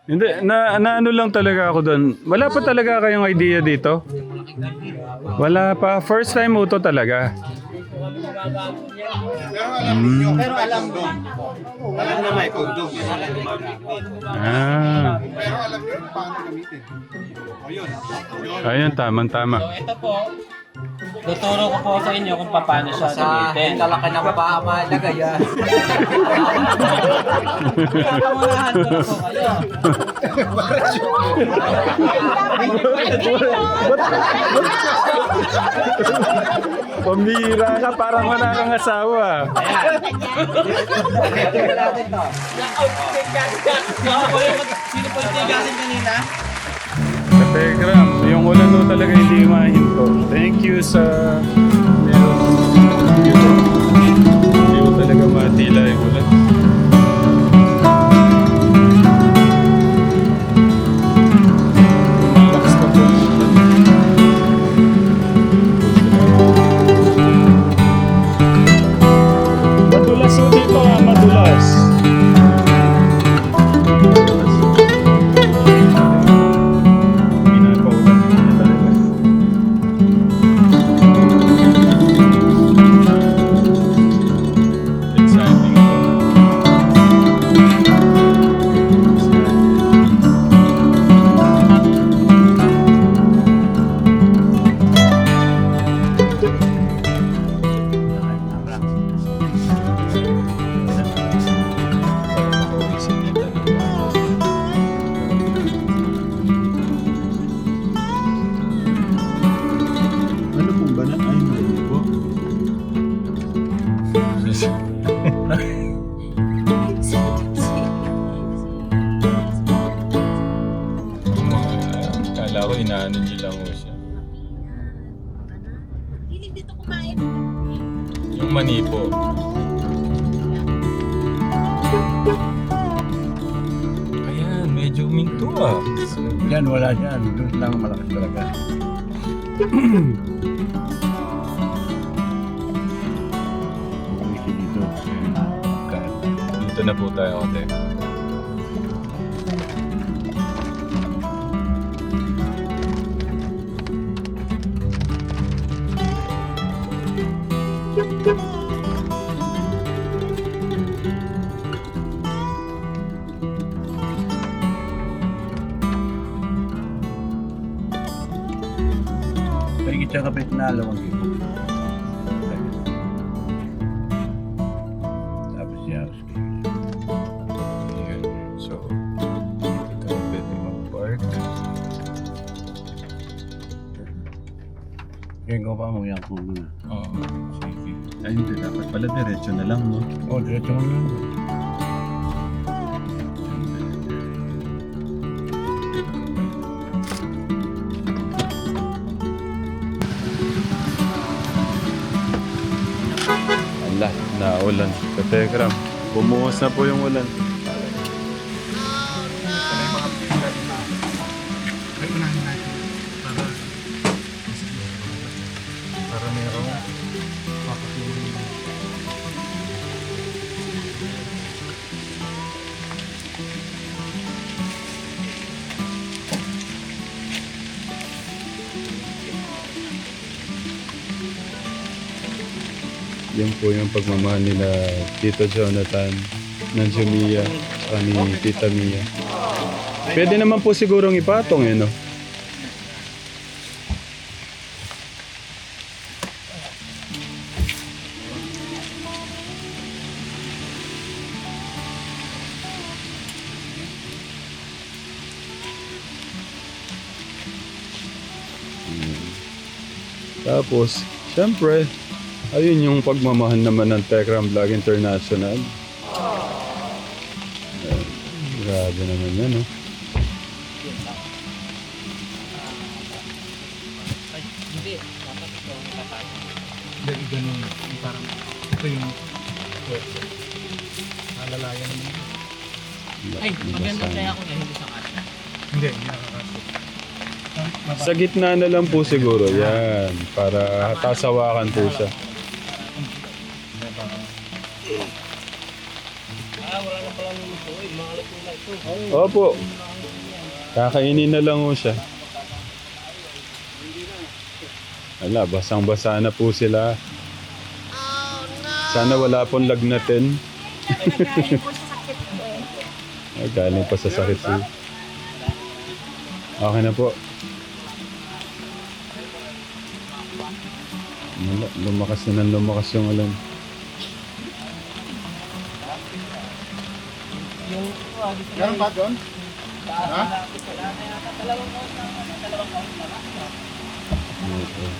Hindi, na ano lang talaga ako doon. Wala pa talaga kayong idea dito? Wala pa. First time mo to talaga. Pero alam doon. Alam na may kondom. Ah. Pero alam niyo paano gamitin. Ayun. Ayun, tamang-tama. So ito po, tuturo ko po sa inyo kung paano siya gamitin. Kalaki ng baka mahalaga yan. Kamunahan ko na po kayo. Pambira ka, parang wala kang asawa. Sino po yung tigasin kanina? Kategram, yung ulan no talaga hindi mahinto. Thank you sa... Hindi ko talaga matila yung ulan. Malakas na po. Madulas po dito madulas. Pinapaulan na talaga. Exciting ito. Ano pong banat? Ay, hindi po. Kala ko inaano niyo lang mo siya. Hilig dito kumain. Yung mani po. Ayan, medyo minto ah. Yan, wala yan. Doon lang malakas talaga. Bumiki dito. Dito na po tayo, ate. Pagkit siya kapit na alawang kilo. Tapos siya. Ayan. So, dito tayo pwede mag-park. Kaya ko pa mo yan kung muna. Oo, sige. Ay, hindi. Dapat pala diretso na lang, no? Oh, diretso mo yan. Ala, naulan. Kategram, bumuhos na po yung ulan. Ay, unahin natin. Para merong Papatuloy. Yan po yung pagmamahal nila Tito Jonathan, Nanjo Mia, ni Tita Mia. Pwede naman po sigurong ipatong no? Tapos, syempre, ayun yung pagmamahal naman ng Tekram Vlog International. Ayan, grabe naman yan, no? Ay, hindi. Dapat ito ang kapatid. Dahil ganun. Parang ito yung pwede. Nalalayan mo. Ay, maganda kaya ako na hindi sa kanya. Hindi, hindi nakakaso. Sa gitna na lang po siguro, yan. Para tasawakan po siya. Ah, wala na pala naman ito. Mga luto na ito. Opo. Kakainin na lang ho siya. Wala, basang-basa na po sila. Sana wala pong lagnatin. Galing po sa sakit ko eh. Ay, galing pa sa sakit siya. Okay na po. Lumakas na ng lumakas yung alam. Meron pa doon? Ha? Okay.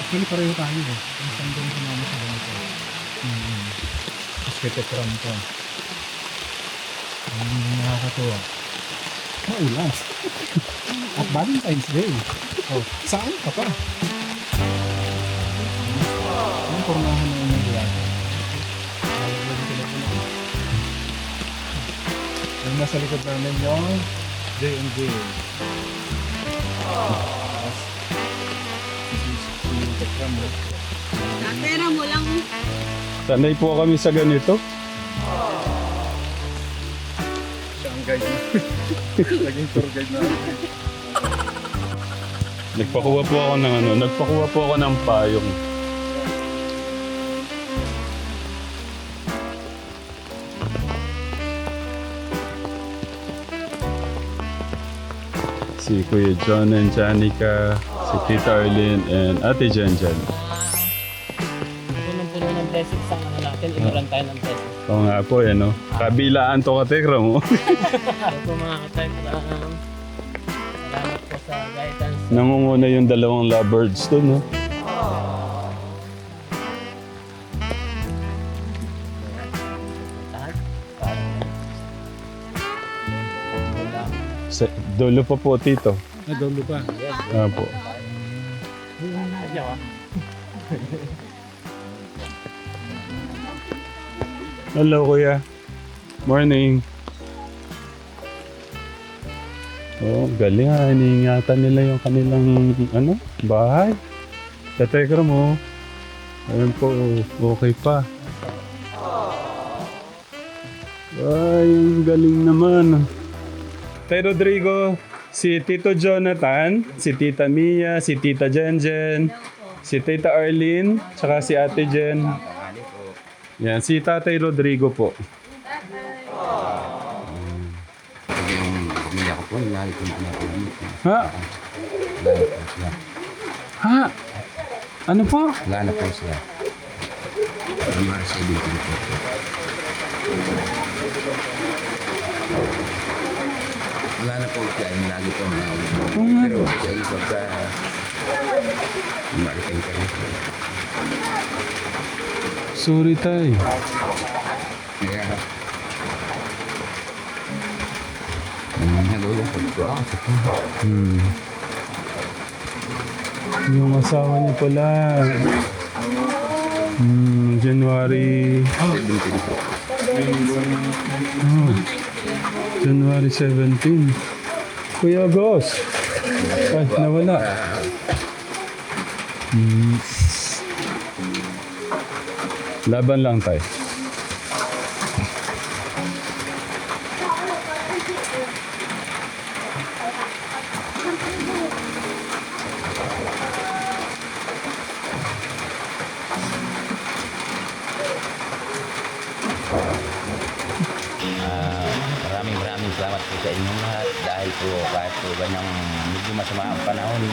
Actually, pareho tayo eh. Ang sandong sumama sa ganito. Tapos kito from ko. Ang nakakatuwa. Maulan. At Valentine's Day. Oh, saan ka pa? Ang pormahan na yung nagawa. Yung nasa likod namin yung J&J. Pera mo lang. Sanay po kami sa ganito. Siya ang guide na. Naging tour guide na. Nagpakuha po ako ng nagpakuha po ako ng payong. Si Kuya John and Janica, si Tita Arlene, and Ate Jen Jen. Punong-puno ng blessings ang ano natin. Inulan tayo ng blessings. Oo nga po, no? Kabilaan to katekra mo. Ito po mga katekram. Salamat po sa guidance. Nangunguna yung dalawang lovebirds doon, no? Sa dulo pa po, Tito. Nadulo pa. Apo. Hello, Kuya. Morning. Oh, galing ha. Iniingatan nila yung kanilang, bahay. Tatekra mo. Ayun po, okay pa. Ay, ang galing naman. Tay Rodrigo, si Tito Jonathan, si Tita Mia, si Tita Jenjen, si Tita Arlene, tsaka si Ate Jen. Yan, si Tatay Rodrigo po. Yung pamilya ko po, nilalik ko na po dito. Ha? Wala na po sila. Ha? Ano po? Wala na po sila. January 17 po. Wala na po sila. Yung lagi po mga pero sa iyo pagka maritain ka rin. Sorry, Tay. Kaya nalulungkot po ako. Yung asawa niya pala. January... 17 po. January 17. Kuya Gos. Ay, nawala. Laban lang tayo. Maraming salamat po sa inyong lahat dahil po kahit po ganyang medyo masama ang panahon,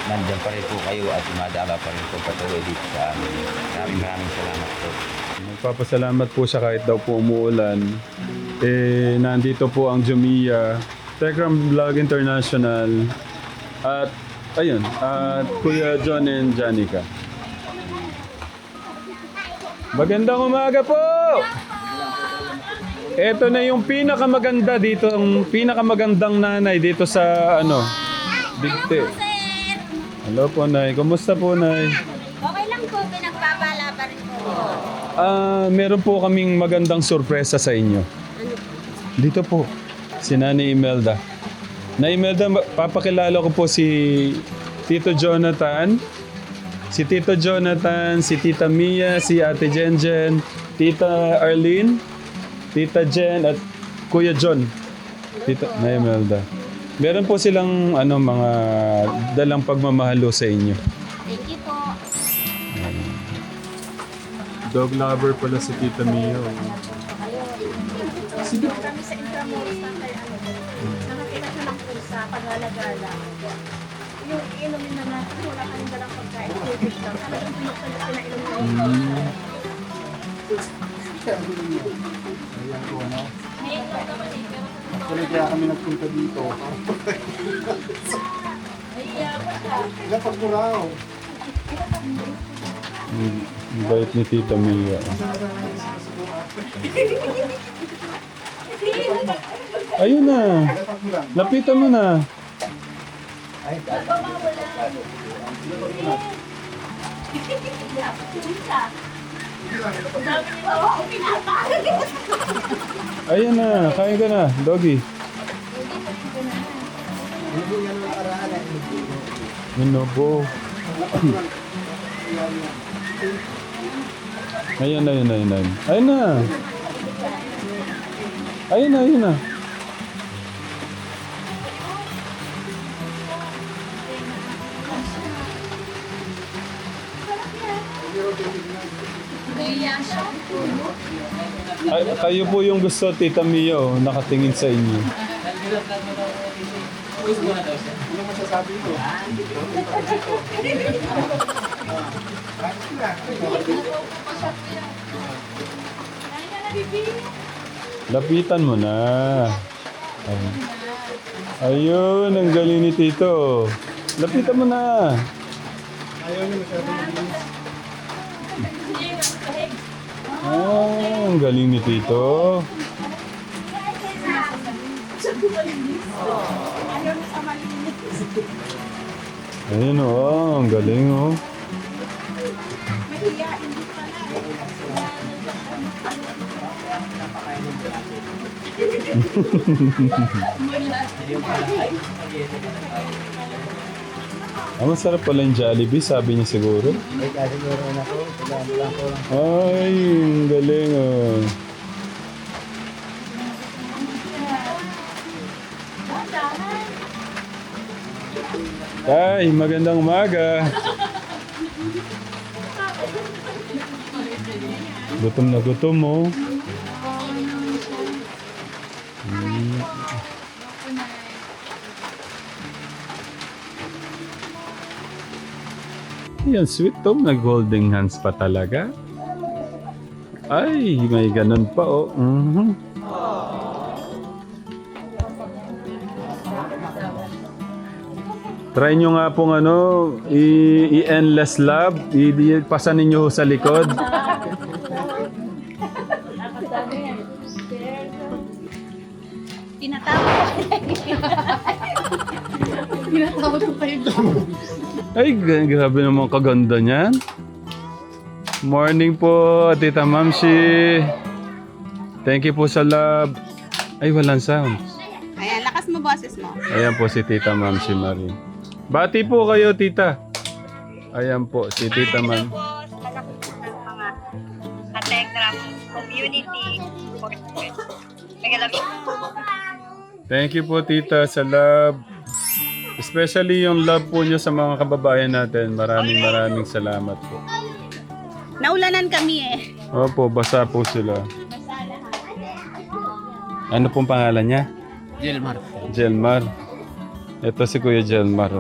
nandiyan pa rin po kayo at dumadala pa rin po patuloy dito sa amin. Maraming salamat po. Magpapasalamat po siya kahit daw po umuulan. Nandito po ang Jumia, Tekram Vlog International, at ayun, at Kuya John and Janica. Magandang umaga po! Ito na yung pinakamaganda dito, ang pinakamagandang nanay dito sa Bigte. Hello po, Nay. Kumusta po, Nay? Okay lang po, pinagpapala pa rin po. Meron po kaming magandang sorpresa sa inyo. Dito po, si Nanay Imelda. Nanay Imelda, papakilala ko po si Tito Jonathan. Si Tito Jonathan, si Tita Mia, si Ate Jenjen, Tita Arlene, Tita Jen, at Kuya John. Tita Nanay Imelda. Meron po silang mga dalang pagmamahalo sa inyo. Thank you po. Dog lover pala si Tita Mia. Kami sa Intramuros na tayo, nakakita siya ng pusa, pag-alagala. Yung inumin na natin, wala kang dalang pagkain, tubig lang. Talagang pinagsalit na inumin na yun. Tuloy kaya kami nagpunta dito. Lapag mo raw. Ang bait ni Tita Mia. Ayun na. Lapitan mo na. Ayun na. Kain ka na, doggy. Ano po? Ayun na. Ayun na. Ayun na. Kayo po yung gusto, Tita Mia, nakatingin sa inyo. Ano masasabi mo? Lapitan mo na. Ayun, ang galing ni Tito. Lapitan mo na. Ayaw niyo masyadong mabilis. Ang galing ni Tito. Ayun ang galing masarap pala yung Jollibee, sabi niya siguro. Ay, ang galing Ay, magandang umaga. Gutom na gutom mo. Yan, sweet to. Nag-holding hands pa talaga. Ay, may ganun pa Try nyo nga pong i-endless love. Pasan ninyo sa likod. Tinatawag ko kayo. Ay, grabe naman kaganda niyan. Morning po, Tita Mamshi. Thank you po sa love. Ay, walang sound. Ayan, lakas mo boses mo. Ayan po si Tita Mamshi Marie. Bati po kayo, Tita. Ayan po, si Tita Mam. Po, sa lakas ng mga Kategram community. Thank you po, Tita, sa love. Especially yung love po niyo sa mga kababayan natin. Maraming salamat po. Naulanan kami Opo, basa po sila. Ano pong pangalan niya? Jelmar. Jelmar. Ito si Kuya Jelmar.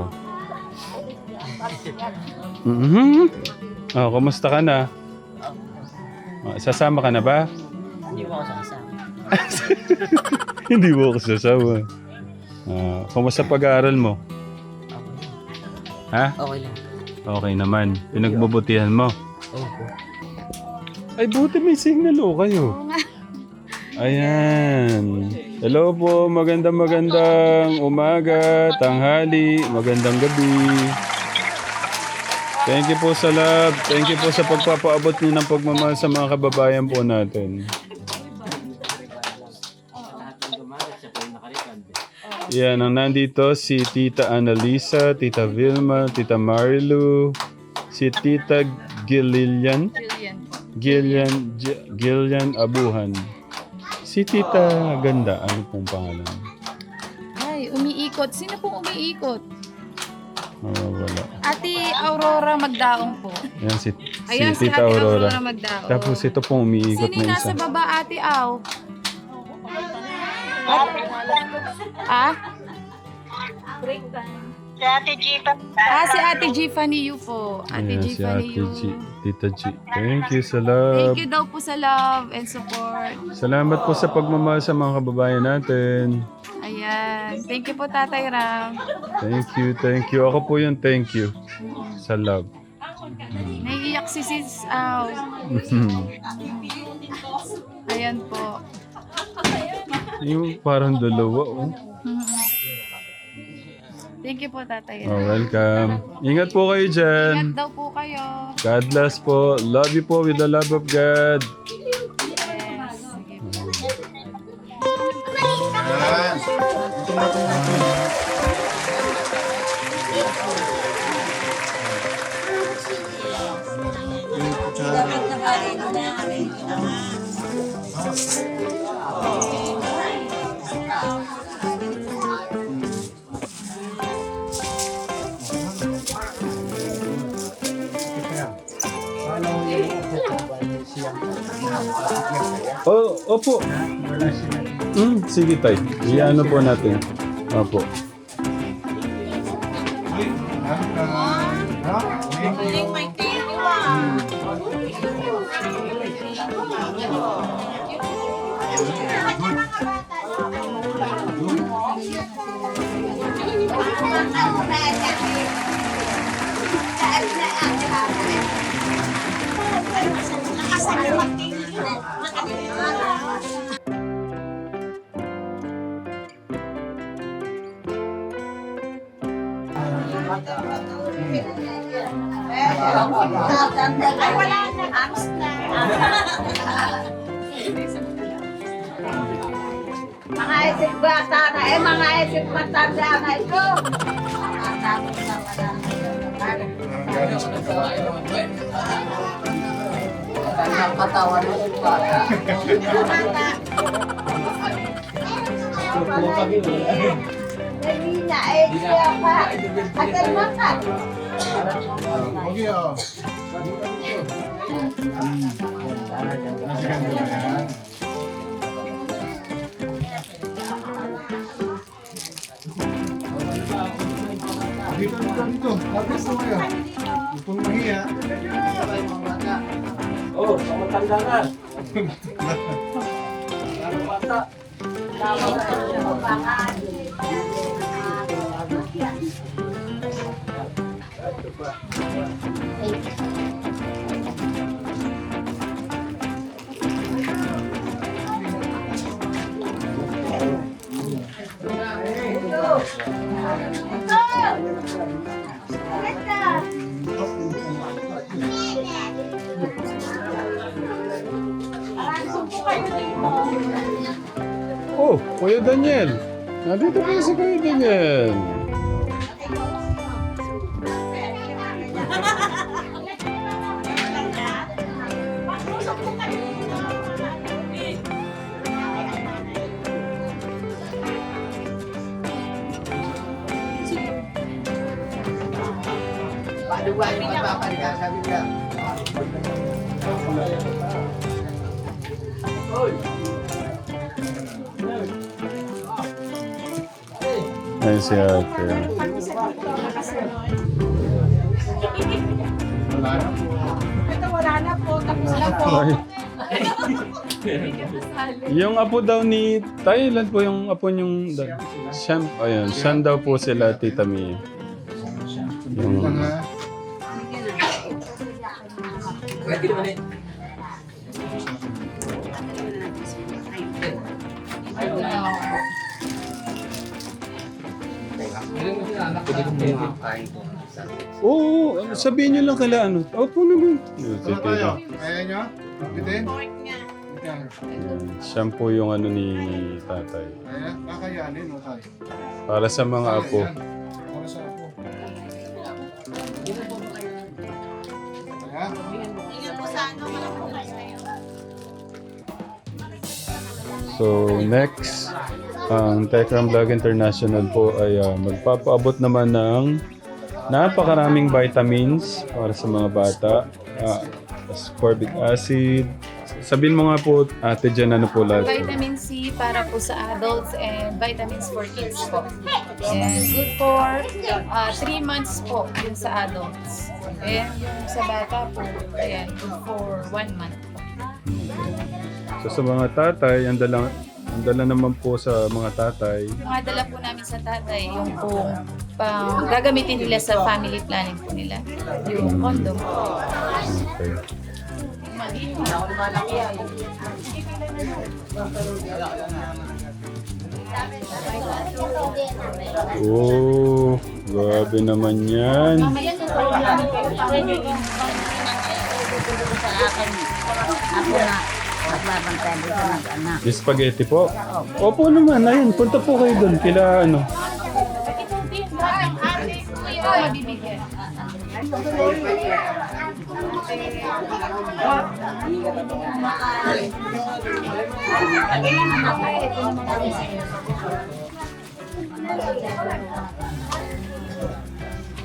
Kumusta ka na? Sasama ka na ba? Hindi mo ako sasama. Hindi mo ako sasama. Kumusta pag-aaral mo? Ha? Okay lang. Okay naman. Pinagbubutihan mo. Opo. Ay, buti may signal kayo. Ayan. Hello po, magandang umaga, tanghali, magandang gabi. Thank you po sa love. Thank you po sa pagpapaabot niyo ng pagmamahal sa mga kababayan po natin. Yan, ang nandito si Tita Annalisa, Tita Vilma, Tita Marilu, si Tita Gillian Abuhan. Si Tita Ganda, ano pong pangalan? Ay, umiikot. Sino pong umiikot? Wala. Ate Aurora Magdaong po. Yan si Ayan, si Tita Ate Aurora. Aurora Magdaong. Tapos ito pong umiikot Sino yung na isa. nasa baba, Ate Au? Ah? Break time. Si Ate G. Fanny Yu po. Ate Ayan, G. si Fanny Ate Yu. G. Tita G. Thank you sa love. Thank you daw po sa love and support. Salamat po sa pagmamahal sa mga kababayan natin. Ayan. Thank you po, Tatay Ram. Thank you, thank you. Ako po yung thank you sa love. Naiiyak si Sis Au. Ayan po. Yung parang dalawa, oh. Thank you po, Tatay Oh, Ram. welcome. Ingat po kayo dyan. Ingat daw po kayo. God bless po. Love you po with the love of God. Yes. Sige po. Oh, opo. Sige tay. Iano po natin. Opo. Ay, wala na. Apps na. Mga isip bata na mga isip matanda na ito. Katawan mo yung bata. Hindi na siya pa. Asal makan. Oh, matanda na. Oh, Kuya Daniel. Nandito po si Kuya Daniel. Ay, si ate. Ito wala na po. Tapos na po. Ay. Yung apo daw ni Thailand po yung apo yung Shan, ayun, Shan daw po sila Tita Mia. Yung, Pwede kong mga kain ko. Oo, sabihin nyo lang kala ano. Opo naman. Ano tayo? Kaya nyo? Bitin? Siya po yung ano ni tatay. Kaya? Kakayanin o tayo? Para sa mga apo. Para sa ako. Kaya? Ingat po sa ano, malaking kayo. So next, ang Tekram Vlog International po ay magpapaabot naman ng napakaraming vitamins para sa mga bata. Ascorbic acid. Sabihin mo nga po, ate Jen, ano po lahat? Vitamin C para po sa adults and vitamins for kids po. And good for 3 months po yung sa adults. And yung sa bata po, ayan, good for 1 month po. So sa mga tatay, ang dala naman po sa mga tatay. Mga dala po namin sa tatay, yung po gagamitin nila sa family planning po nila. Yung condom po. Okay. Oh, grabe naman yan. Yung spaghetti po? Opo naman, ayun. Punta po kayo doon. Kila ano. Mabibigyan.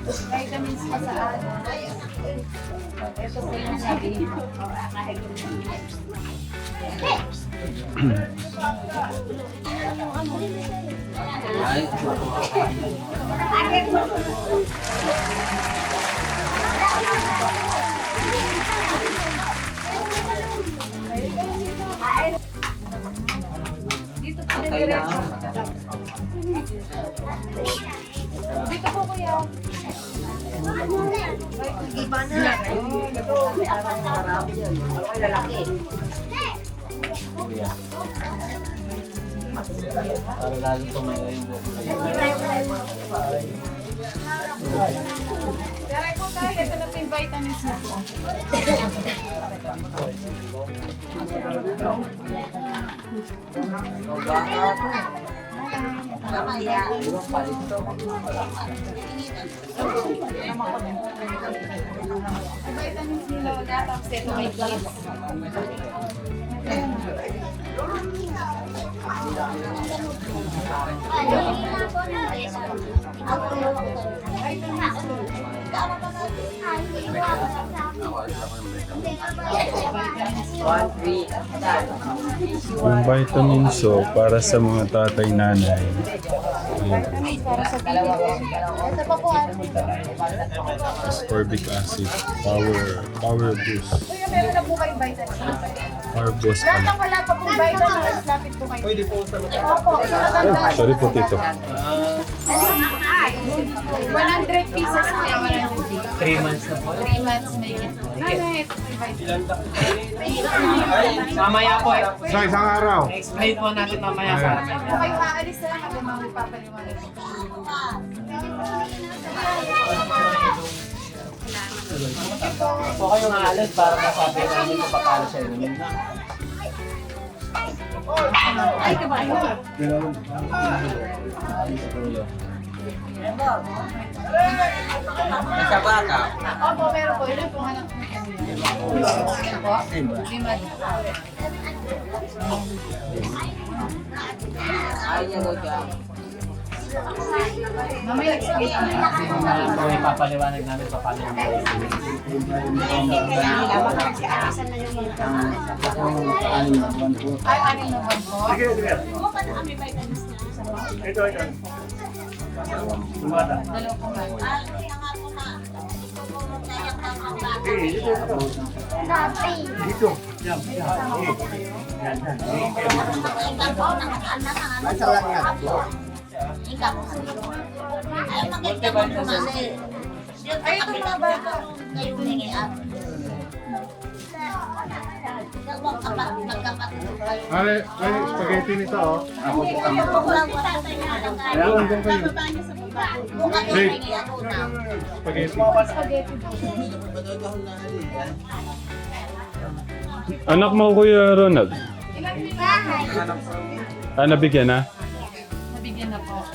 Vitamins pa sa ano. Ito po yung sabihin. Dito po diretso. Dito po kuya. Iba na. Para lalo tumayo yung buhok. Tara po tayo. Ito na po yung vitamins na po. Vitamins ni Lola. Tapos ito may kids. Yung vitamin so para sa mga tatay nanay. Vitamins para sa baby. Ito pa po Ascorbic acid. Power boost. Kuya, meron na po kayong vitamins. Power boost Lahat pala. ng wala pa pong vitamins, lapit po kayo. Pwede po sa Opo, sa maganda. Sorry po tito. 100 pieces po yan, 100 pieces. 3 months na po. 3 months may ito. Nanay, ito po yung vitamins. Mamaya po, Sa isang araw. explain po natin mamaya sa amin. Kung kayo aalis na lang, ako mga papaliwanag po. Po kayong aalis para masabi namin kung paano siya inumin na. Ay, kabayo. Sa bata. Opo, meron po. Ilan po anak mo kami? Po? 5. Ay, niya daw siya. Mamaya explain ko na. Kung ipapaliwanag namin pa paano yung Ay, anin naman po. Dalawa po nga. Ay, ito mga bata. Ay, spaghetti nito, oh. Wait. Spaghetti. Anak mo, Kuya Ronald. Nabigyan na? Nabigyan na po.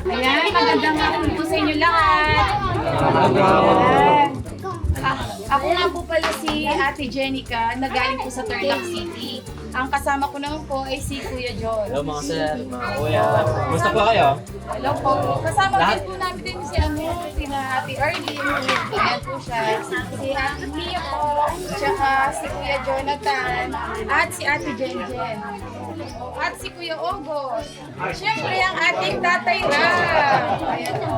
Ayan, magandang hapon po sa inyo lahat. Ayan. Ako nga po pala si Ate Jenica, na galing po sa Tarlac City. Ang kasama ko naman po ay si Kuya John. Hello mga sir, mga kuya. Gusto po kayo? Hello po. Kasama din po namin din si Ate Arlene. Ayan po siya. Si Ate Mia po. Tsaka si Kuya Jonathan. At si Ate Jenjen. At si Kuya Ogo. Siyempre ang ating Tatay Ram. Ayan po.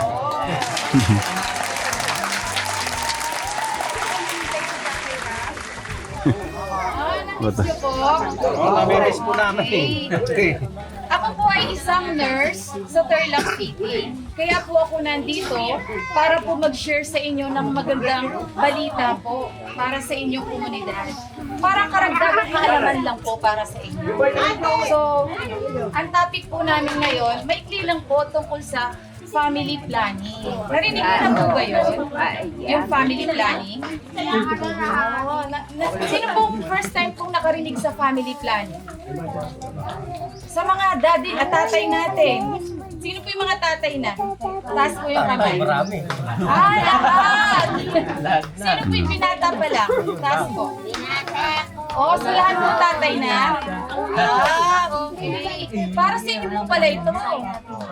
Namiss niyo po? Namiss po namin. Okay. Ako po ay isang nurse sa Tarlac City. Kaya po ako nandito para po mag-share sa inyo ng magandang balita po para sa inyong komunidad. Parang karagdagang kaalaman lang po para sa inyo. So, ang topic po namin ngayon, maikli lang po tungkol sa family planning. Narinig mo na po ba yun? Yung family planning? Sino pong first time pong nakarinig sa family planning? Sa mga daddy at tatay natin. Sino po yung mga tatay na? Taas po yung kamay. Marami. Lahat! Sino po yung binata pa lang? Taas po. Oh, so lahat po tatay na? Okay. Para sa inyo po pala ito.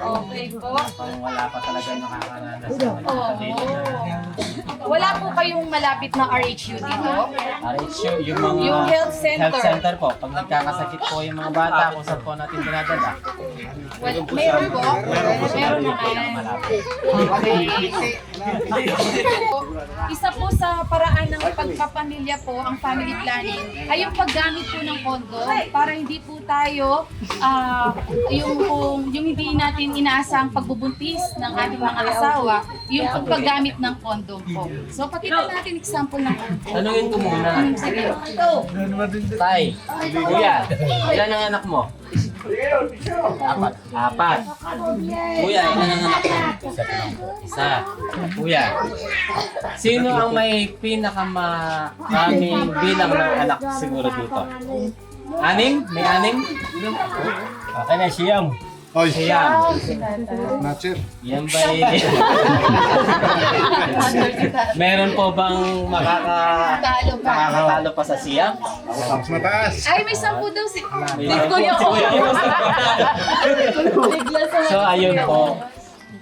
Okay po. Wala pa talaga nakakaranas. Oo. Wala po kayong malapit na RHU dito? RHU, yung mga Yung health center. po. Pag nagkakasakit po yung mga bata, kung saan po natin dinadala. Meron po? Meron naman. Isa po sa paraan ng pagpapamilya po, ang family planning, ay yung paggamit po ng kondom para hindi po tayo yung hindi natin inaasang pagbubuntis ng ating mga asawa, yung paggamit ng kondom po. So pakita natin example ng kondom. Tanungin ko muna. Sige. Tay, kuya, ilan ang anak mo? Apat. Kuya, ilan ang anak mo? Isa. Kuya, sino ang may pinakamaraming bilang ng anak siguro dito? Anim? May anim? Okay na, siyam. Oy, Siyam. Nacher. Yan ba meron po bang makakatalo pa sa siyam? Mas mataas. Ay, may 10 daw si Kuya Kuya Ogo. So ayun po.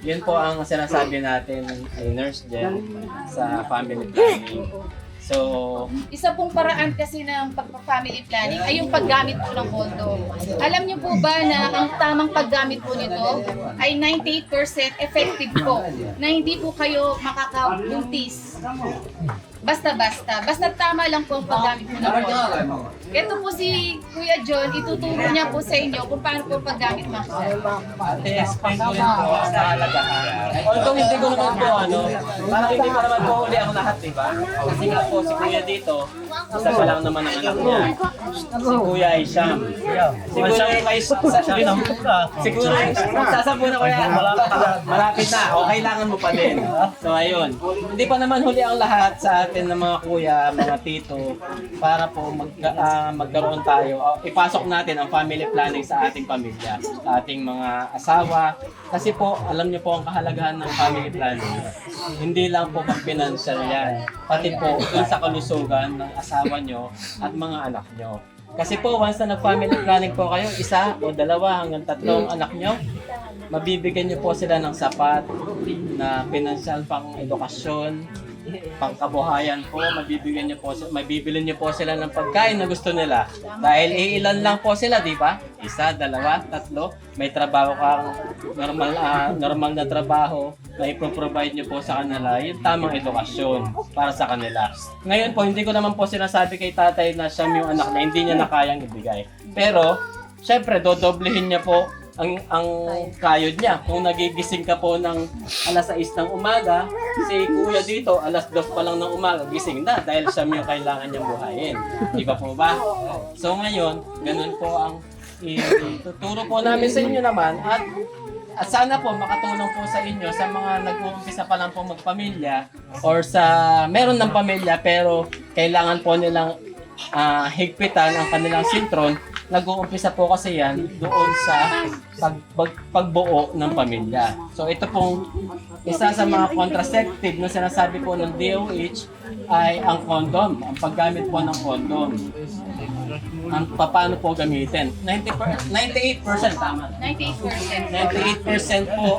Yun po ang sinasabi natin ni Nurse Jen sa family planning. So, Isa pong paraan kasi ng pagpa-family planning ay yung paggamit po ng kondom. Alam niyo po ba na ang tamang paggamit po nito ay 98% effective po na hindi po kayo makakabuntis. Basta-basta. Basta tama lang po ang paggamit po ng kondom. Ito po si Kuya John, ituturo niya po sa inyo kung paano po paggamit ng kondom. explain ko rin po ang kahalagahan. Although hindi ko naman po parang hindi pa naman po uli ang lahat, di ba? Kasi nga po si Kuya dito, isa pa lang naman ang anak niya. Si Kuya ay siyam. Siguro siguro magsasampu na Kuya, malapit na, o kailangan mo pa din. So ayun, hindi pa naman huli ang lahat sa atin ng mga kuya, mga tito, para po magkaroon tayo, ipasok natin ang family planning sa ating pamilya, sa ating mga asawa. Kasi po, alam niyo po ang kahalagahan ng family planning. Hindi lang po pag-financial yan, pati po dun sa kalusugan ng asawa nyo at mga anak nyo. Kasi po, once na nag-family planning po kayo, 1 o 2 hanggang 3 anak nyo, mabibigyan nyo po sila ng sapat na financial pang edukasyon, pangkabuhayan po, mabibili niyo po sila ng pagkain na gusto nila. Dahil ilan lang po sila, di ba? 1, 2, 3, may trabaho kang normal na trabaho, may provide niyo po sa kanila yung tamang edukasyon para sa kanila. Ngayon po, hindi ko naman po sinasabi kay tatay na siya yung anak na hindi niya na kayang ibigay. Pero, syempre, dodoblehin niya po ang kayod niya. Kung nagigising ka po ng alas 6 ng umaga, si kuya dito, alas 2 pa lang ng umaga, gising na dahil siya yung kailangan niyang buhayin. Di ba po ba? So ngayon, ganun po ang ituturo po namin sa inyo naman at sana po makatulong po sa inyo sa mga nag-uumpisa pa lang po magpamilya or sa meron ng pamilya pero kailangan po nilang higpitan ang kanilang sintron. Nag-uumpisa po kasi yan doon sa pagbuo ng pamilya. So ito pong isa sa mga contraceptive na sinasabi po ng DOH ay ang condom, ang paggamit po ng condom. Ang paano po gamitin. 98% tama. 98%. 98% po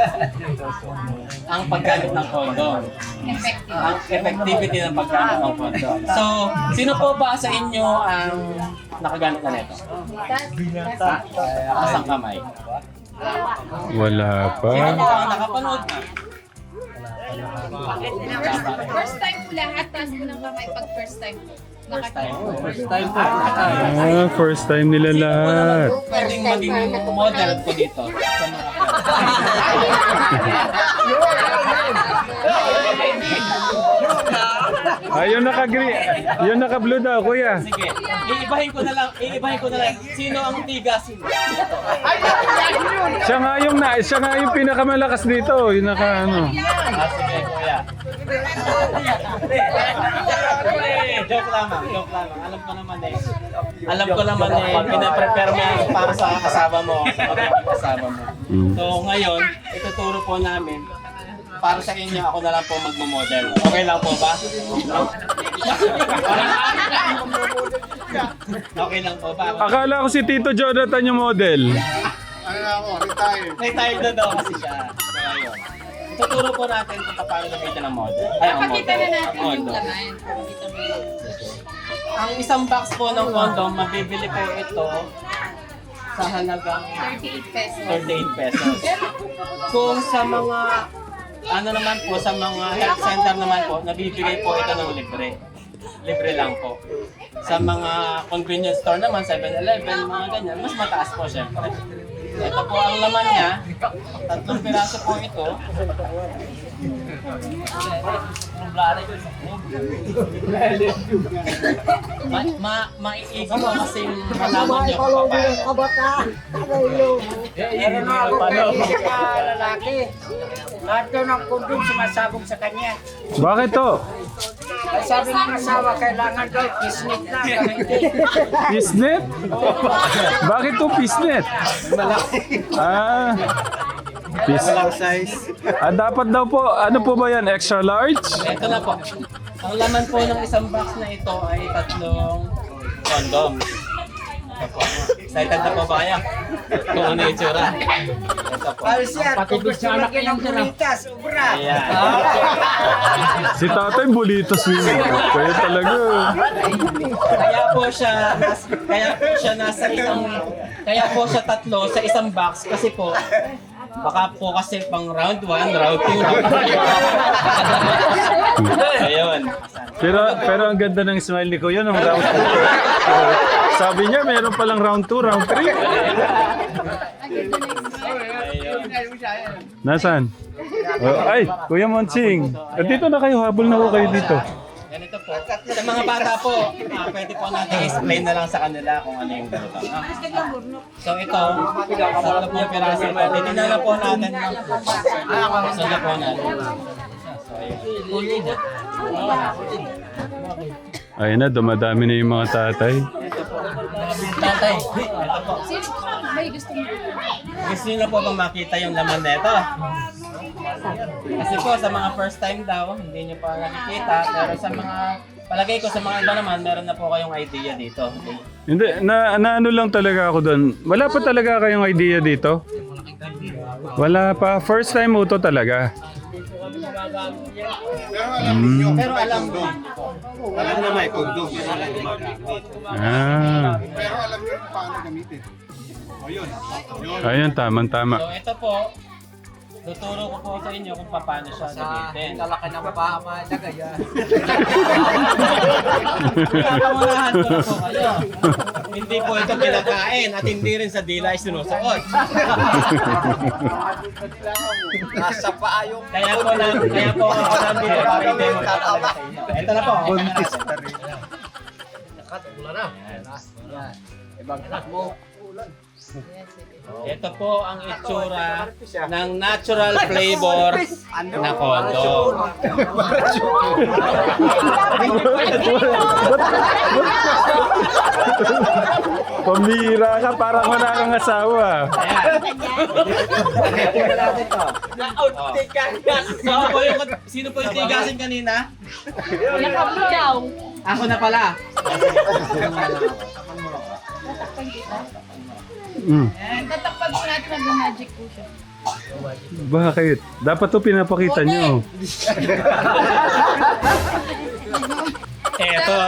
ang paggamit ng condom. Effective. Ang effectivity ng paggamit ng condom. So, sino po ba sa inyo ang nakagamit na nito? Asang kamay. Wala pa. Sino po ang nakapanood na? First time po lahat, taas mo ng kamay pag first time. First time po. First time po. First time nila lahat. Pwedeng maging model ko dito. Sa mga Yung naka-green. Yung naka-blue daw, kuya. Sige. Iibahin ko na lang. Sino ang tigas? Siya nga yung pinakamalakas dito. Yung naka ano. Sige, kuya. Joke lamang. Alam ko naman pinaprepare mo yan para sa kasama mo, sa magiging kasama mo. So ngayon, ituturo po namin para sa inyo, ako na lang po magmo-model. Okay lang po ba? Okay lang po ba? Akala ko si Tito Jonathan yung model. Ano na ako, retired. Retired na daw kasi siya. So ayun. Ituturo po natin kung paano gamitin ang model. Ay, ang Pakita na natin yung Condom. laman. Ang isang box po ng condom, mabibili po ito sa halagang 38 pesos. 38 pesos. Kung sa mga naman po, sa mga health center naman po, nabibigay po ito ng libre. Libre lang po. Sa mga convenience store naman, 7-Eleven, mga ganyan, mas mataas po syempre. Ito po ang laman niya. 3 piraso po ito. Maiigil mo kasi malaman niyo kung paano. Meron na ako lalaki. Lahat daw ng kondom sumasabog sa kanya. Bakit to? Ay sabi ng asawa, kailangan daw kisnit na gamitin. Pisnet? Bakit to pisnet? Dapat daw po, ano po ba yan? Extra large? Ito na po. Ang laman po ng isang box na ito ay 3 condom. Ito po. Excited na po ba kayo? Kung ano yung tsura. Ito po. Siya, kung gusto lagyan ng bulitas, ubra. Ayan. Si tatay bulitos yun. Kaya talaga. Kaya po siya 3 sa isang box kasi po baka po kasi pang round 1, round 2, round 3. Ayun. Pero ang ganda ng smile ni Kuya nung round 2. Sabi niya meron palang round 2, round 3. Nasaan? Ay, Kuya Monsing. Dito na kayo, habol na ko kayo dito. Ganito po. Sa mga bata po, pwede po natin explain na lang sa kanila kung ano yung ganito. So ito, 3 po piraso po. Titignan na po natin. So na po natin. So ayun. Ayun na, dumadami na yung mga tatay. Tatay, ito po. Sino po may gusto mo? Gusto nyo na po bang makita yung laman nito? Kasi po sa mga first time daw, hindi nyo pa nakikita. Pero sa mga, palagay ko sa mga iba naman, meron na po kayong idea dito. Hindi, na ano lang talaga ako doon. Wala pa talaga kayong idea dito? Wala pa. First time mo to talaga. Pero alam nyo. Alam na may kondom. Pero alam nyo kung paano gamitin. O yun. Ayun, tama. So ito po, tuturo ko po sa inyo kung paano siya gamitin. Talaka ng pama, lagay yan. Kamunahan ko na po kayo. hindi po ito kinakain at hindi rin sa dila ay sinusuot. Nasa paa yung Kaya po ako nandito para i-demo ko talaga sa inyo. Ito na po. Ito po ang itsura ng natural flavor na condom. Pamira ka, parang wala kang asawa. Sino po yung tigasin kanina? Nakabudaw. Ako na pala. Tatakpag po natin mag-magic po siya. Bakit? Dapat to pinapakita nyo. Eto.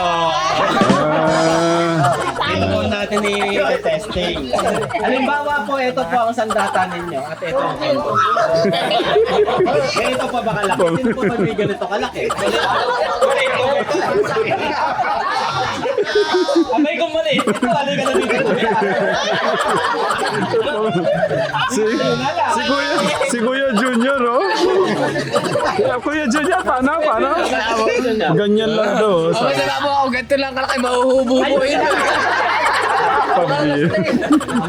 Ito po natin i-testing. Halimbawa po, ito po ang sandata ninyo at ito ang ito. Ganito po ba kalaki? Hindi po ba may ganito kalaki? Abay kong mali. Ito, alay ka na dito. Si Kuya Junior, oh. Kuya Junior, paano? Ganyan lang to. Ako na mo ako, ganito lang kalaki, mahuhubo-hubuin. Pamira.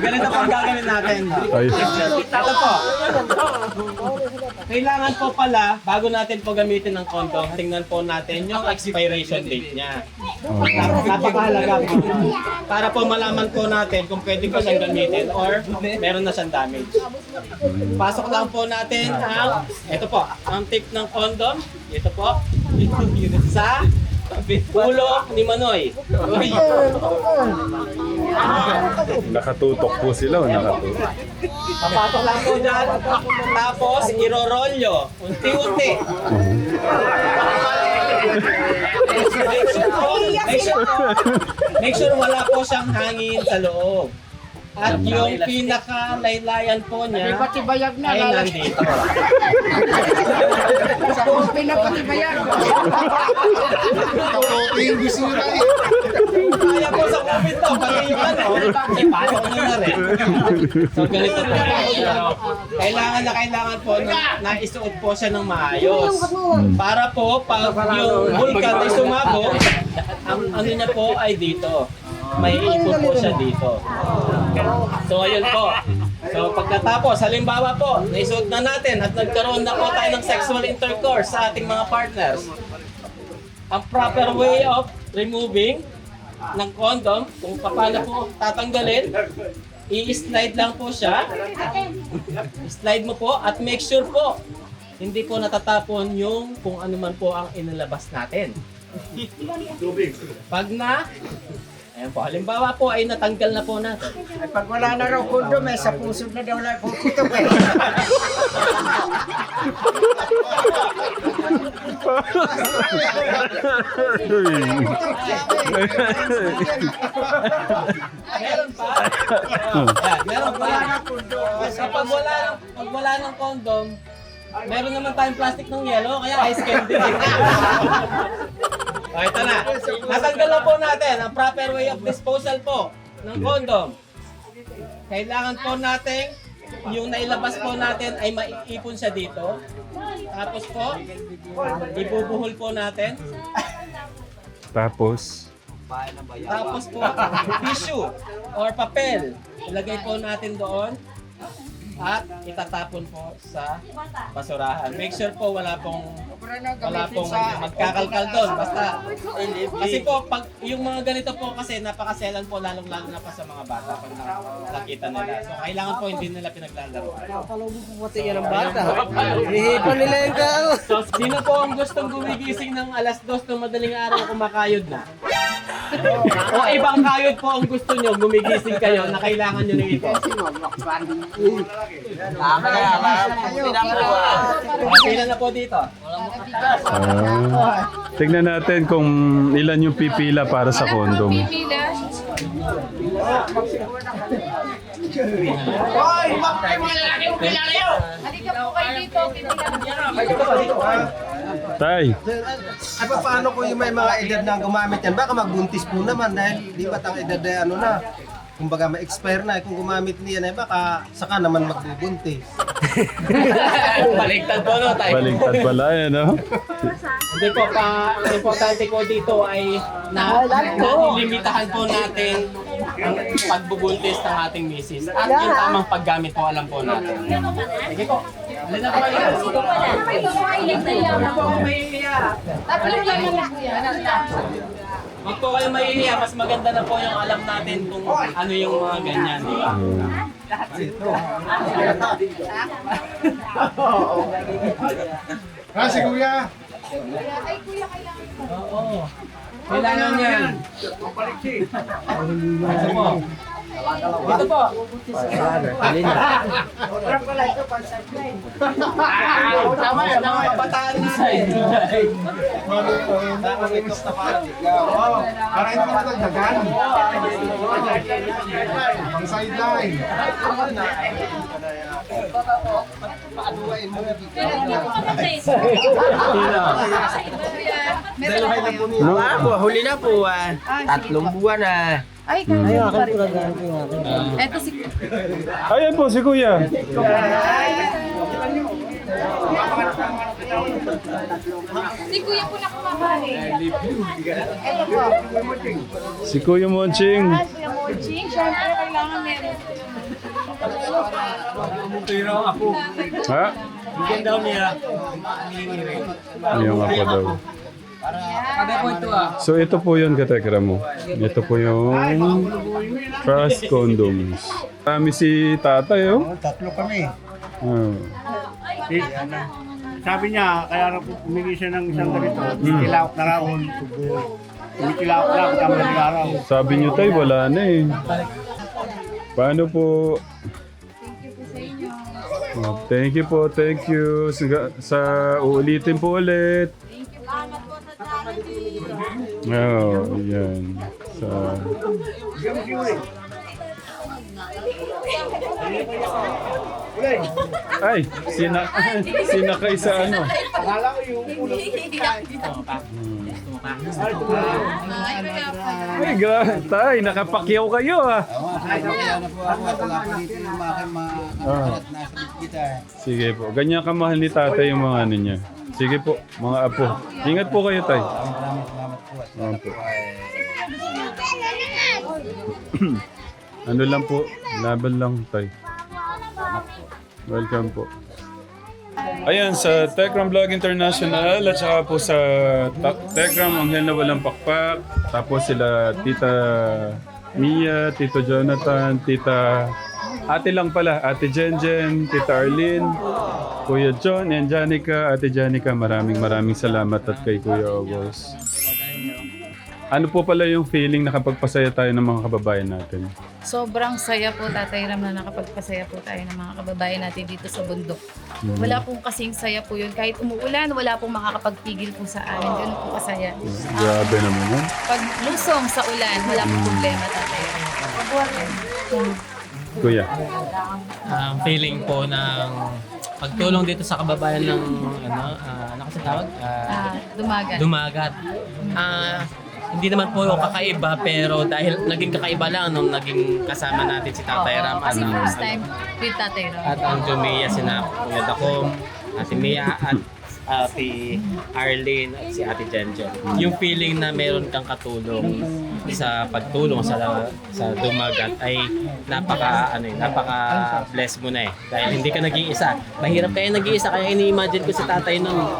Ganito po ang gagawin natin. Ay. Ito po. Kailangan po pala, bago natin po gamitin ng condom, tingnan po natin yung expiration date niya. Napakahalaga po. Para po malaman po natin kung pwede ko siyang gamitin or meron na siyang damage. Pasok lang po natin ang, ito po, ang tip ng condom. Ito po, sa ulo ni Manoy. Nakatutok po sila, oh. Nakatutok. Papasok lang po dyan. Tapos, irorolyo. Unti-unti. Make sure wala po siyang hangin sa loob. At yung pinaka-laylayan po niya Pinapatibayag na. ay nandito. Pinapatibayag. Yung bisura eh. Kaya po sa COVID to, pati yung ano, ipasok nyo na rin. So ganito po. Kailangan po na isuot po siya ng maayos. Para po, pag yung vulkan ay sumabog, ang ano niya po ay dito. May ipon po siya dito. So ayun po. So pagkatapos, halimbawa po, naisuot na natin at nagkaroon na po tayo ng sexual intercourse sa ating mga partners. Ang proper way of removing ng condom, kung paano po tatanggalin, i-slide lang po siya. Slide mo po at make sure po, hindi po natatapon yung kung ano man po ang inilabas natin. Pag na, ayan po, halimbawa po ay natanggal na po natin. Ay, pag wala na raw kondom, sa puso na daw lang puputok eh. Meron pa? Ayan, meron pa. So pag wala ng condom, meron naman tayong plastic ng yellow, kaya ice candy. O, ito na. Natanggal na po natin ang proper way of disposal po ng condom. Kailangan po natin yung nailabas po natin ay maiipon siya dito. Tapos po, ibubuhol po natin. Tapos, Po, tissue or papel. Ilagay po natin doon. At itatapon po sa basurahan. Make sure po wala pong magkakalkal doon. Basta, kasi po, pag yung mga ganito po kasi napakaselan po lalong-lalo na pa sa mga bata pag nakita nila. So, kailangan po hindi nila pinaglalaroan. So, sino po ang gustong gumigising ng alas 2 ng madaling araw kumakayod na? O ibang kayod po ang gusto nyo, gumigising kayo na kailangan nyo na ito. Kailan na po dito? tignan natin kung ilan yung pipila para sa condom. Pipila. Hoy! Bakit mo lalaki mo kilala yun? Halika po kayo dito. Pipila. Tay, Ay, paano ko yung may mga edad na gumamit yan? Baka magbuntis po naman dahil di ba't ang edad na ano na? Kumbaga ma-expire na. Kung gumamit niya na, baka saka naman magbubuntis. Baliktad po, no, tayo. baligtad pala yan, no? Hindi po, ang importante ko dito ay nalilimitahan po natin ang pagbubuntis ng ating misis. At yung tamang paggamit po, alam po natin. Sige po. Halina po kayo. Huwag po kayo mahihiya. Huwag po kayo mahihiya. Mas maganda na po yung alam natin kung ano yung mga ganyan. Di ba? Si Kuya. Oo. Kailangan yan. Ito po. Ito po. Tama yan. Mga kabataan natin. Para hindi naman nagdagan. Pang sideline. Huli na po. 3 buwan na. Ay, kaya pa rin. Eto si Ayan po, si Kuya. Kuya po na kumabali. Eto po. Si Kuya Monching. Kuya Moching, syempre kailangan meron. Ha? Bigyan daw niya. Yung ako daw. Kada po ito So ito po yun, katekra mo. Ito po yung trust condoms. Kami si tatay, oh. 3 kami. Oh. Sabi niya, kaya na humingi siya ng isang ganito. Kumikilawak na raw. Kumikilawak na ako tama ng araw. Sabi niyo tayo, wala na eh. Paano po? Oh, thank you po, thank you. Sa uulitin po ulit. Oh, yan. Ay, sinakay sa ano? Ay, tay, nakapakyaw kayo ah. Sige po, ganyan kamahal ni tatay yung mga ano niya. Sige po, mga apo. Ingat po kayo, tay. Opo. Ano lang po, laban lang, tay. Welcome po. Ayan, sa Techram Vlog International at saka po sa Techram Anghel na Walang Pakpak. Tapos sila Tita Mia, Tito Jonathan, Tita Ate lang pala, Ate Jenjen, Tita Arlene, Kuya John and Janica. Ate Janica, maraming salamat at kay Kuya August. Ano po pala yung feeling na kapagpasaya tayo ng mga kababayan natin? Sobrang saya po, Tatay Ram, na nakapagpasaya po tayo ng mga kababayan natin dito sa bundok. Wala pong kasing saya po yun. Kahit umuulan, wala pong makakapagpigil po sa amin. Ganun po kasaya. Grabe naman yun. Pag lusong sa ulan, wala pong problema, Tatay Ram. Kuya. Ang feeling po ng pagtulong dito sa kababayan ng ano kasi tawag? Dumagat. Dumagat. Hindi naman po kakaiba pero dahil naging kakaiba lang nung naging kasama natin si Tatay Ram Kasi first time with Tatay Ram. at ang Jumia sina Kuya Dakom, Ate Mia at Ate Arlene at si Ate Jenjen. Yung feeling na meron kang katulong sa pagtulong sa dumagat ay napaka bless mo na eh. Dahil hindi ka nag-iisa. Mahirap kaya nag-iisa kaya ini-imagine ko si tatay nun.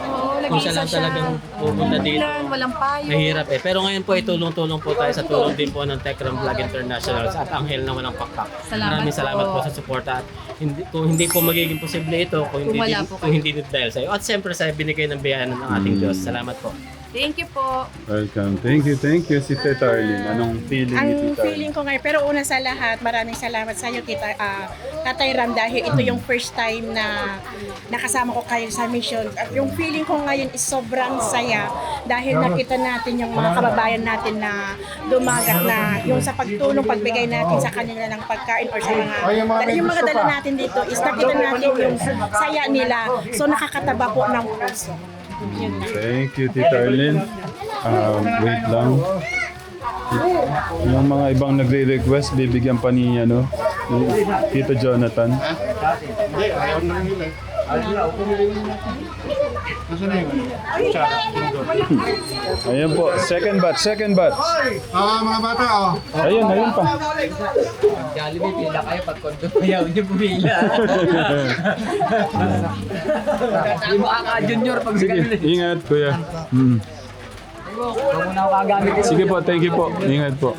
Kung siya lang talagang pupunta dito. Walang payo. Mahirap eh. Pero ngayon po ay tulong-tulong po tayo sa tulong din po ng Techram Vlog International at Anghel na Walang Pakpak. Maraming salamat po sa suporta at kung hindi po magiging posible ito kung hindi dahil sa iyo. At siyempre sa binigay ng biyaya ng ating Diyos. Salamat po. Thank you po. Welcome. Thank you. Si Tita Arlene. Anong feeling ni Ang Tita feeling ko ngayon, pero una sa lahat, maraming salamat sa iyo, Tatay Ram, dahil ito yung first time na nakasama ko kayo sa mission. At yung feeling ko ngayon is sobrang saya dahil nakita natin yung mga kababayan natin na dumagat na yung sa pagtulong, pagbigay natin sa kanila ng pagkain or sa yung mga dala natin dito is nakita natin yung saya nila. So nakakataba po ng puso. Thank you, Tita Arlene. Wait lang. Yung mga ibang nagre-request, bibigyan pa ni, ni Tito Jonathan. Ayan po, second batch. Mga bata, Ayun pa. Jollibee, pila kayo pag kondo ayaw niyo pumila. Hindi mo junior pag Sige, ingat kuya. muna ako kagamit. Sige po, thank you po. Ingat po.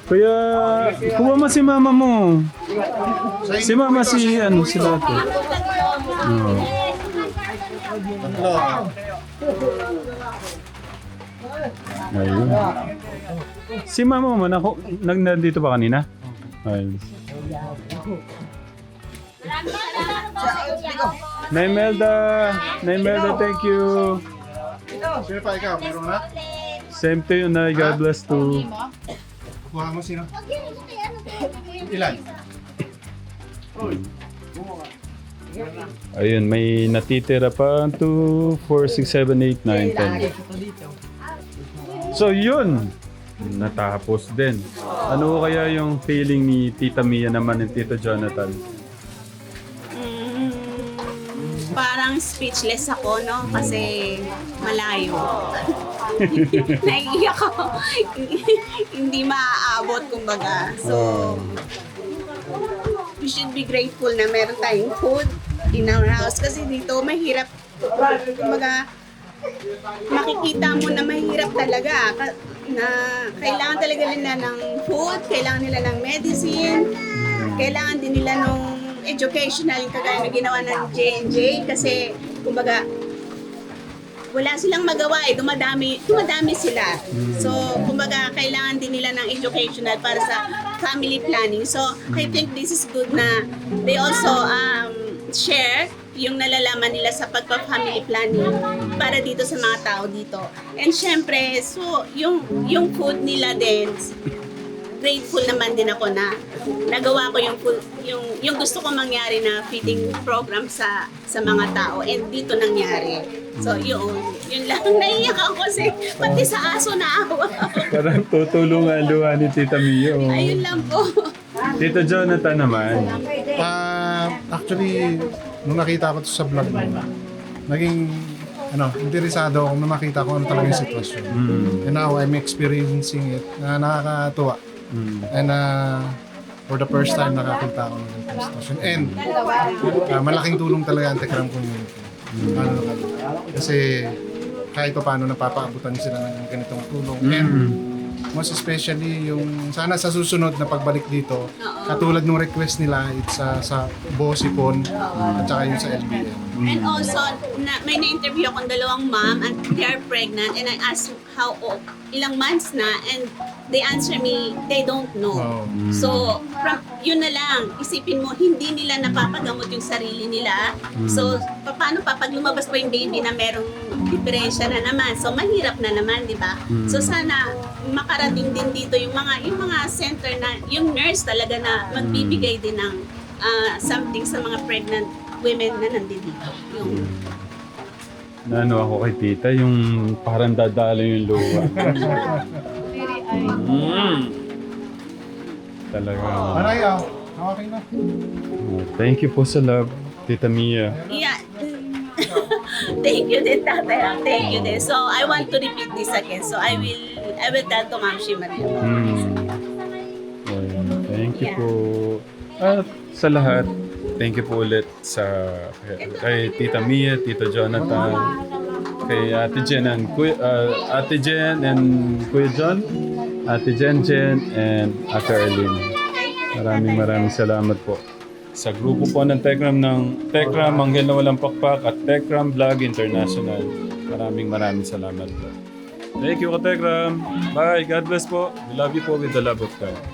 Kuya, kuha mo si mama mo. Si mama si sila to. Ayun. Si mama mo, nandito ba kanina? Ayun. Naimelda, thank you. Sino pa ikaw? Meron na? Same to you, Nay. God bless too. Kuha mo sino? Ilan? Ayun, may natitira pa. 2, 4, 6, 7, 8, 9, 10. So yun, natapos din. Ano kaya yung feeling ni Tita Mia naman and Tito Jonathan? Parang speechless ako, no? Kasi malayo. Naiiyak ako. Hindi maaabot, kumbaga. So, we should be grateful na meron tayong food in our house. Kasi dito, mahirap. Kumbaga, makikita mo na mahirap talaga. Na kailangan talaga nila ng food, kailangan nila ng medicine, kailangan din nila ng educational, kagaya na ginawa ng J&J kasi kumbaga wala silang magawa dumadami sila. So kumbaga kailangan din nila ng educational para sa family planning. So I think this is good na they also share yung nalalaman nila sa pagpa-family planning para dito sa mga tao dito. And syempre, so yung food nila din, grateful naman din ako na nagawa ko yung gusto ko mangyari na feeding program sa mga tao and dito nangyari. So yun lang. Naiyak ako kasi pati sa aso naawa. Parang tutulungan luha ni Tita Mia. Ayun lang po. Tito Jonathan naman. Actually, nung nakita ko to sa vlog mo, naging interesado ako nung makita ko ano talaga yung sitwasyon. And now I'm experiencing it na nakakatuwa. And for the first time nakakita ako ng sitwasyon. And malaking tulong talaga ang Tekram community. Kasi kahit pa paano napapaabutan sila ng ganitong tulong. And most especially yung sana sa susunod na pagbalik dito, katulad ng request nila, it's sa Bosipon at saka yung sa LBM. And also, may na-interview akong dalawang mom and they are pregnant and I asked how ilang months na and they answer me, they don't know. So, yun na lang, isipin mo, hindi nila napapagamot yung sarili nila. So, paano pa pag lumabas pa yung baby na merong diferensya na naman? So, mahirap na naman, di ba? So, sana makarating din dito yung mga center na, yung nurse talaga na magbibigay din ng something sa mga pregnant women na nandito. Yung Ano ako kay Tita, yung parang dadalo yung luha. Talaga. Manayaw, okay na. Thank you po sa love, Tita Mia. yeah. Thank you din, Tatay. Thank you din. So, I want to repeat this again. So, I will tell to Ma'am Maria. Ayun, thank you po. At sa lahat, thank you po ulit kay Tita Mia, Tito Jonathan, kay Ate Jen and Kuya John, Ate Jen, and Ate Arlene. Maraming salamat po. Sa grupo po ng Tekram Anghel na Walang Pakpak at Tekram Vlog International. Maraming salamat po. Thank you, Katekram. Bye. God bless po. We love you po with the love of God.